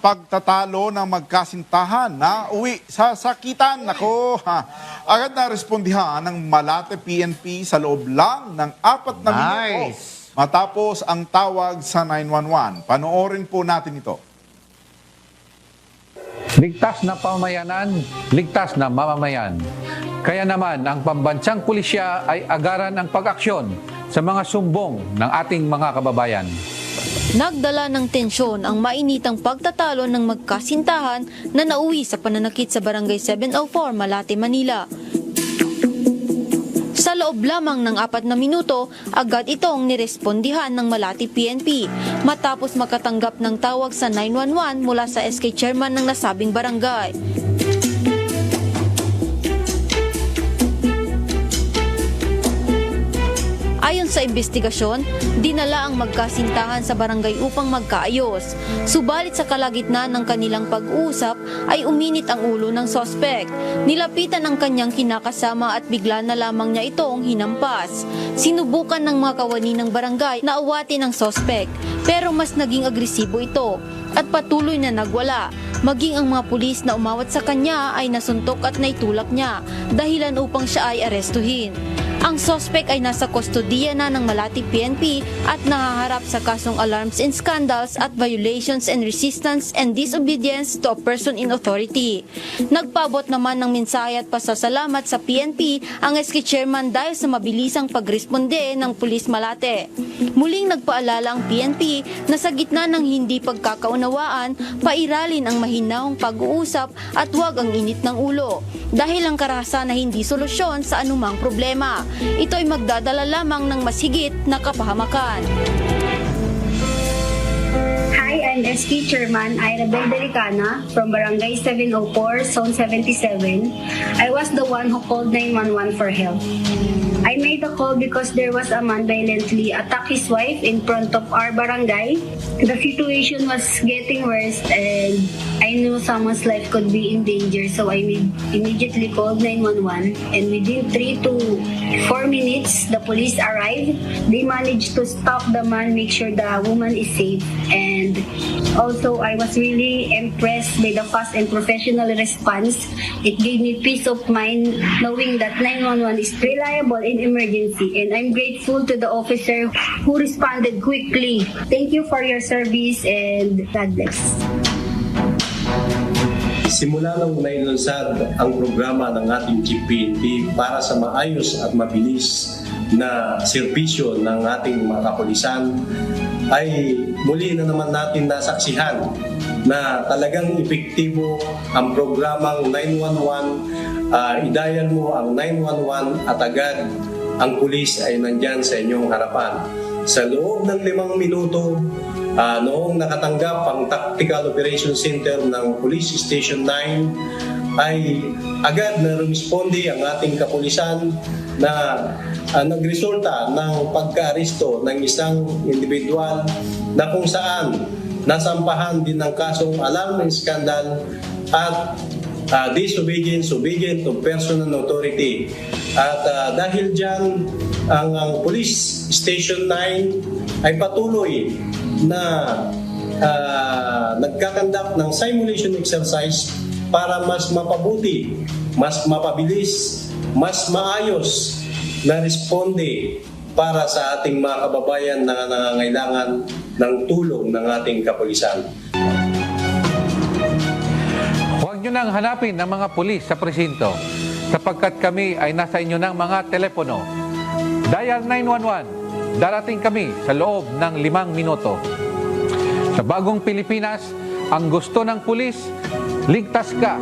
pagtatalo ng magkasintahan na uwi sa sakitan. Nako, ha. Agad na respondihan ng Malate PNP sa loob lang ng 4 na minuto matapos ang tawag sa 911. Panoorin po natin ito. Ligtas na pamayanan, ligtas na mamamayan. Kaya naman ang pambansang pulisya ay agaran ang pag-aksyon sa mga sumbong ng ating mga kababayan. Nagdala ng tensyon ang mainitang pagtatalo ng magkasintahan na nauwi sa pananakit sa Barangay 704, Malate, Manila. Sa loob lamang ng 4 na minuto, agad itong nirespondihan ng Malate PNP matapos makatanggap ng tawag sa 911 mula sa SK chairman ng nasabing barangay. Ayon sa investigasyon, dinala ang magkasintahan sa barangay upang magkaayos. Subalit sa kalagitnaan ng kanilang pag-uusap ay uminit ang ulo ng sospek. Nilapitan ang kanyang kinakasama at bigla na lamang niya itong hinampas. Sinubukan ng mga kawani ng barangay na awatin ang sospek, pero mas naging agresibo ito at patuloy na nagwala. Maging ang mga pulis na umawat sa kanya ay nasuntok at naitulak niya, dahilan upang siya ay arestuhin. Ang sospek ay nasa kustodiya na ng Malate PNP at nahaharap sa kasong alarms and scandals at violations and resistance and disobedience to a person in authority. Nagpaabot naman ng mensahe at pasasalamat sa PNP ang SK chairman dahil sa mabilisang pagresponde ng Pulis Malate. Muling nagpaalala ang PNP na sa gitna ng hindi pagkakaunawaan, pairalin ang mahinahong pag-uusap at huwag ang init ng ulo dahil ang karahasan na hindi solusyon sa anumang problema. Ito ay magdadala lamang ng mas higit na kapahamakan. Hi, I'm SK Chairman Irabel Delicana from Barangay 704, Zone 77. I was the one who called 911 for help. I made the call because there was a man violently attacked his wife in front of our barangay. The situation was getting worse and I knew someone's life could be in danger, so I immediately called 911, and within 3 to 4 minutes, the police arrived. They managed to stop the man, make sure the woman is safe, and also I was really impressed by the fast and professional response. It gave me peace of mind knowing that 911 is reliable in emergency, and I'm grateful to the officer who responded quickly. Thank you for your service and God bless. Simula nang nailunsad ang programa ng ating GPNP para sa maayos at mabilis na serbisyo ng ating mga kapulisan, ay muli na naman natin nasaksihan na talagang epektibo ang programang 911. I-dial mo ang 911 at agad ang pulis ay nandyan sa inyong harapan. Sa loob ng 5 minuto, noong nakatanggap ang Tactical Operations Center ng Police Station 9, ay agad na rumisponde ang ating kapulisan na nagresulta ng pagka-aresto ng isang individual na kung saan nasampahan din ng kasong alarm and scandal at disobedience to person and authority. At dahil dyan, ang Police Station 9 ay patuloy na nagkakandak ng simulation exercise para mas mapabuti, mas mapabilis, mas maayos na responde para sa ating mga kababayan na nangangailangan ng tulong ng ating kapulisan. Huwag nyo nang hanapin ng mga pulis sa presinto sapagkat kami ay nasa inyo ng mga telepono. Dial 911, darating kami sa loob ng 5 minuto. Sa bagong Pilipinas, ang gusto ng pulis, ligtas ka.